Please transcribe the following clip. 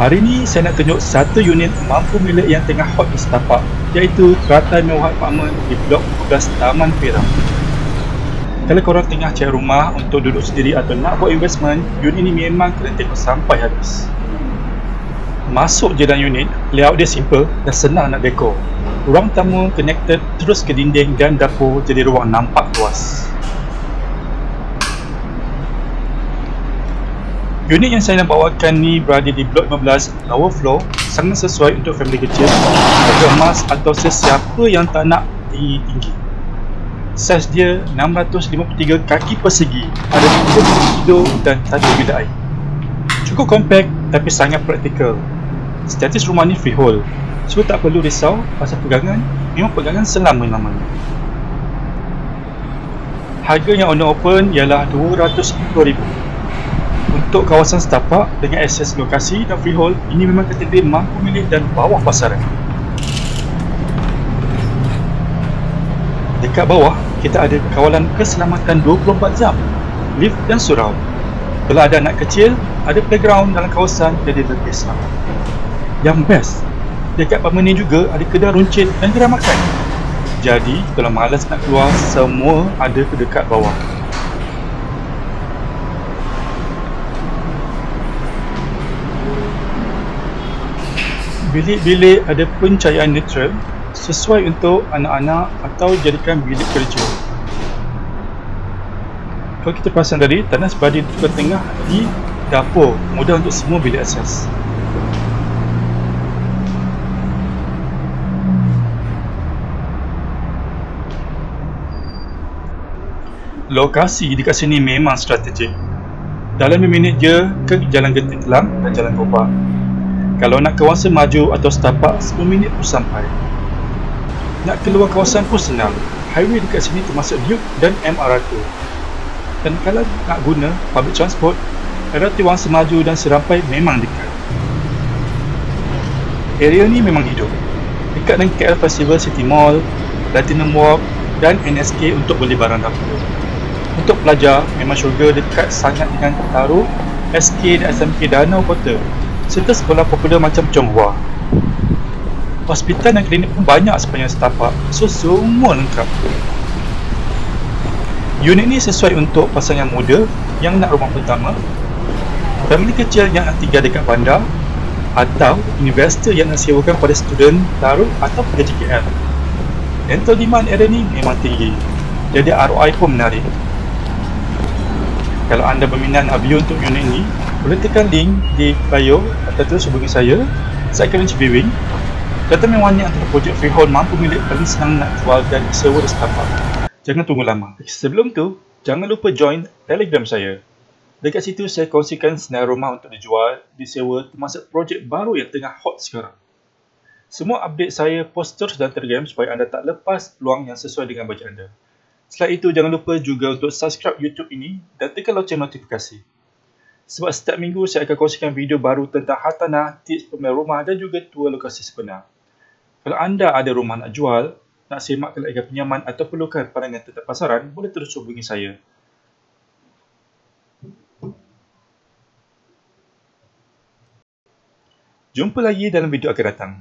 Hari ni saya nak tunjuk satu unit mampu milik yang tengah hot di setapak, iaitu Teratai Mewah Apartment di Blok 12 Taman Perak. Kalau korang tengah cari rumah untuk duduk sendiri atau nak buat investment, unit ni memang kena tengok sampai habis. Masuk je dalam unit, layout dia simple dan senang nak dekor. Ruang tamu connected terus ke dinding dan dapur jadi ruang nampak luas. Unit yang saya nak bawakan ni berada di Blok 15, lower floor, sangat sesuai untuk family kecil, harga emas atau sesiapa yang tak nak tinggi-tinggi. Saiz dia 653 kaki persegi, ada 3 bilik tidur dan 1 bilik air. Cukup compact tapi sangat praktikal. Status rumah ni freehold, so tak perlu risau pasal pegangan, memang pegangan selama-lamanya. Harga yang owner open ialah RM250,000. Untuk kawasan setapak dengan akses lokasi dan freehold, ini memang kategori mampu milik dan bawah pasaran. Dekat bawah, kita ada kawalan keselamatan 24 jam, lift dan surau. Kalau ada anak kecil, ada playground dalam kawasan jadi lebih selamat. Yang best, dekat apartmen ni juga ada kedai runcit dan gerai makan. Jadi, kalau malas nak keluar, semua ada dekat bawah. Bilik-bilik ada pencahayaan neutral sesuai untuk anak-anak atau jadikan bilik kerja. Kalau kita perasan tadi, tandas badi di tengah di dapur, mudah untuk semua bilik akses. Lokasi dekat sini memang strategik. Dalam 5 minit je ke Jalan Genting Telang dan Jalan Gobak. Kalau nak kawasan maju atau setapak, 10 minit pun sampai. Nak keluar kawasan pun senang. Highway dekat sini termasuk Duke dan MRT. Dan kalau nak guna public transport, LRT Wangsa Maju dan Serampai memang dekat. Area ni memang hidup. Dekat dengan KL Festival City Mall, Platinum Walk dan NSK untuk beli barang dapur. Untuk pelajar, memang syurga dekat sangat dengan Taruk, SK dan SMK Danau Kota, serta sekolah popular macam Chonghua. Hospital dan klinik pun banyak sepanjang setapak, so semua lengkap. Unit ni sesuai untuk pasangan muda yang nak rumah pertama, family kecil yang nak tinggal dekat bandar, atau investor yang nak sewakan pada student, Taruk atau pekerja KL. Rental demand area ni memang tinggi, jadi ROI pun menarik. Kalau anda berminat nak view untuk unit ni, boleh tekan link di bio atau terus hubungi saya akan arrange viewing. Data mewah ni antara projek freehold mampu milik paling senang nak jual dan sewa di setapak. Jangan tunggu lama. Sebelum tu, jangan lupa join Telegram saya. Dekat situ saya kongsikan senarai rumah untuk dijual, disewa termasuk projek baru yang tengah hot sekarang. Semua update saya post terus dalam Telegram supaya anda tak lepas peluang yang sesuai dengan bajet anda. Selain itu, jangan lupa juga untuk subscribe YouTube ini dan tekan loceng notifikasi. Sebab setiap minggu saya akan kongsikan video baru tentang hartanah, tips pembelian rumah dan juga tour lokasi sebenar. Kalau anda ada rumah nak jual, nak semak kelayakan pinjaman atau perlukan pandangan tentang pasaran, boleh terus hubungi saya. Jumpa lagi dalam video akan datang.